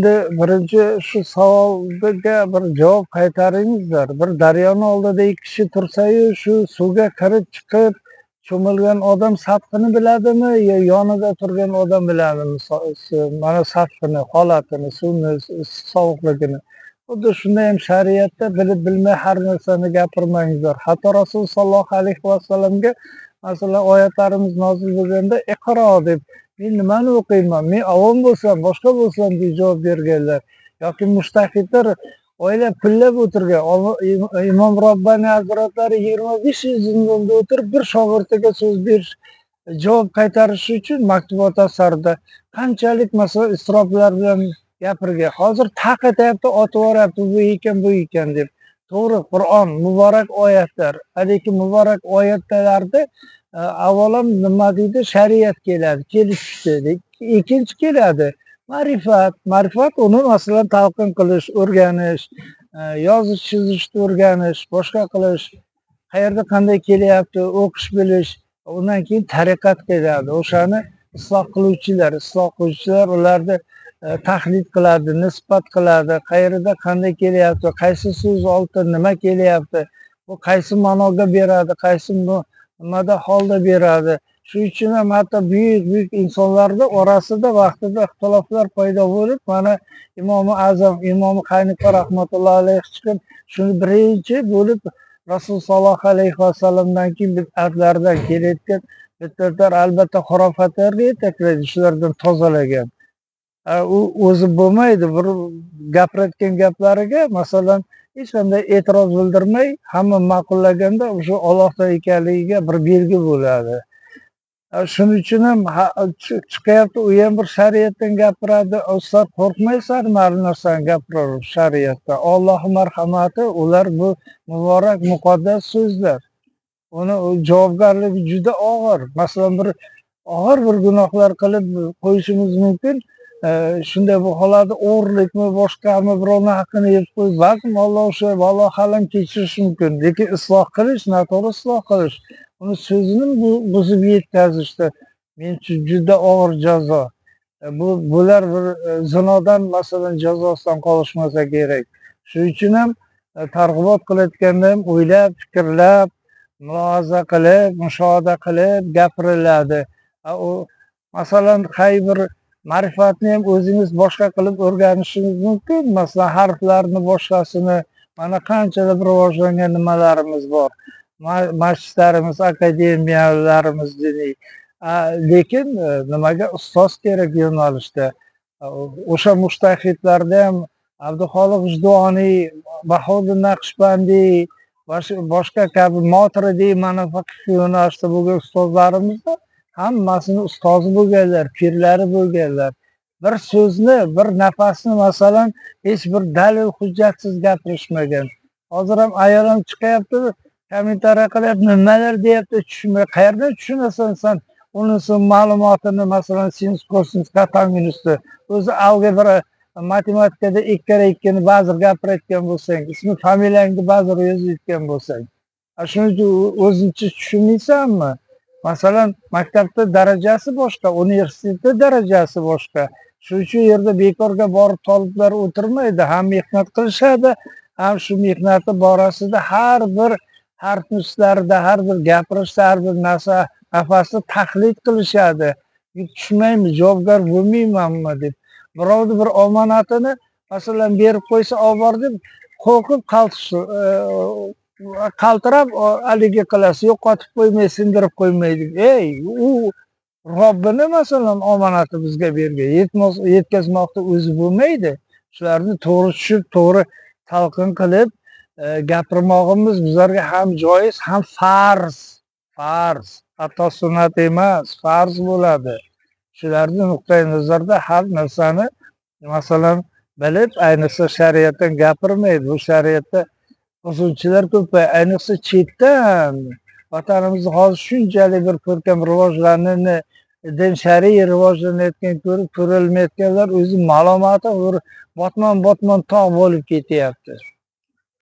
Endi birinchi shu savolga bir javob qaytaringizlar. Bir daryoni oldida ikki kishi tursa-yu, shu suvga kirib chiqib cho'milgan odam sathini biladimi yo yonida turgan odam biladimi? Mana sathini, holatini, suvni sovuqligini. Xuddi shunday ham shariatda bilib bilmay har narsani gapirmangizlar. Hatto Rasululloh sollallohu alayhi vasallamga masalan oyatlarimiz nozil bo'lganda "Iqro" deb men nimani o'qiyman, men avom bo'lsam, boshqa bo'lsam deb javob berganlar. Yoki mushtahidlar oylab kunlab o'tirgan. Imom Robbaniy hazratlari 25 yil zindonda o'tirib bir shogirdiga so'z berish, javob qaytarish uchun maktubot asarida qanchalik masalan isroflar bilan gapirgan. Hozir taqityapti, otib yuboryapti, bu ekan deb. To'g'ri, Qur'on, muborak oyatlar. Haligi muborak oyatlarda avvalo nima deydi? Shariat keladi, kelishdi. Ikkinchi keladi ma'rifat. Ma'rifat uni masalan talqin qilish, o'rganish, yozish, chizishni o'rganish, boshqa qilish, qayerda qanday kelyapti, o'qish bilish. Undan keyin tariqat keladi. O'shani isloh qiluvchilar ularni tahlil qiladi, nisbat qiladi, qayerda qanday kelyapti, qaysi so'z oltin nima kelyapti, bu qaysi ma'noga beradi, qaysi nimada holda beradi. Shuning uchun ham hatto buyuk insonlarni orasida vaqtida ixtiloflar paydo bo'lib, mana Imom Azam, Imom Hanifa rahmatullohi alayhi chiqib, shuni birinchi bo'lib Rasululloh sollallohu alayhi vasallamdan keyin bid'atlardan kelayotgan bid'atlar albatta xurofotlarga yetaklaydi, shulardan tozalagan. U o'zi bo'lmaydi, bir gapirayotgan gaplariga masalan hech qanday e'tiroz bildirmay, hamma ma'qullaganda o'sha Allohdan ekanligiga bir belgi bo'ladi. Shuning uchun ham chiqyapti, u ham bir shariatdan gapiradi. Ustad, qo'rqmaysanmi har narsani gapiraver shariatda? Allohning marhamati, ular bu muborak, muqaddas so'zlar. Uni javobgarligi juda og'ir. Masalan, bir og'ir bir gunohlar qilib qo'yishimiz mumkin. Shunday bu holatda o'g'irlikmi, boshqami, birovni haqqini yeb qo'yib, balkim Alloh o'sha vallohalam kechirishi mumkin. Lekin isloh qilish, noto'g'ri isloh qilish, uni so'zini buzib yetkazishda men uchun juda og'ir jazo. Bular bir zinodan masalan jazosidan qolishmasa kerak. Shuning uchun ham targ'ibot qilayotganda ham o'ylab, fikrlab, mulohaza qilib, mushohada qilib gapiriladi. Masalan, qay bir ma'rifatni ham o'zingiz boshqa qilib o'rganishingiz mumkin. Masalan, harflarni boshqasini, mana qanchalar rivojlangan nimalarimiz bor. Masjidlarimiz, akademiyalarimiz diniy. Lekin nimaga ustoz kerak yo'nalishda. O'sha mushtahidlarda ham Abduxoliq Vijdoniy, Bahodir Naqshbandiy, boshqa kabi Moturidi mana fiqh yo'nalishida bo'lgan ustozlarimizni hammasini ustozi bo'lganlar, pirlari bo'lganlar. Bir so'zni, bir nafasni masalan hech bir dalil hujjatsiz gapirishmagan. Hozir ham ayol ham chiqyapti, kommentariya qilyapti, nimalar deyapti, tushunmay. Qayerdan tushunasan sen unisi ma'lumotini, masalan sinus kosinus kotanginusi. O'zi algebra, matematikada 2 × 2 ba'zi gapirayotgan bo'lsang, ismi familiyangni ba'zi yozayotgan bo'lsang, shuning uchun o'zingcha tushunmaysanmi? Masalan, maktabda darajasi boshqa, universitetda darajasi boshqa. Shuning uchun yerda bekorga borib toliblar o'tirmaydi, ham mehnat qilishadi, ham shu mehnati borasida har bir harf nuslarida, har bir gapirishda, har bir narsa nafasni tahlil qilishadi. Tushunmaymi, javobgar bo'lmaymanmi deb. Birovni bir omonatini masalan berib qo'ysa, olib bor deb qo'rqib qaltirab haligi qilasiz, yo'qotib qo'ymay, sindirib qo'ymaydi. U Robbini masalan omonati bizga bergan, yetkazmoqda o'zi bo'lmaydi. Shularni to'g'ri tushib, to'g'ri talqin qilib gapirmog'imiz bizlarga ham joiz, ham farz. Hatto sunnat emas, farz bo'ladi. Shularni nuqtai nazarda har narsani masalan bilib, ayniqsa shariatdan gapirmaydi. Bu shariatda buzuvchilar ko'p, ayniqsa chetdan. Vatanimizda hozir shunchalik bir ko'rkam rivojlanishni, din shariy rivojlanayotgan ko'rilmayotganlar o'zi ma'lumoti botmon tog' bo'lib ketyapti.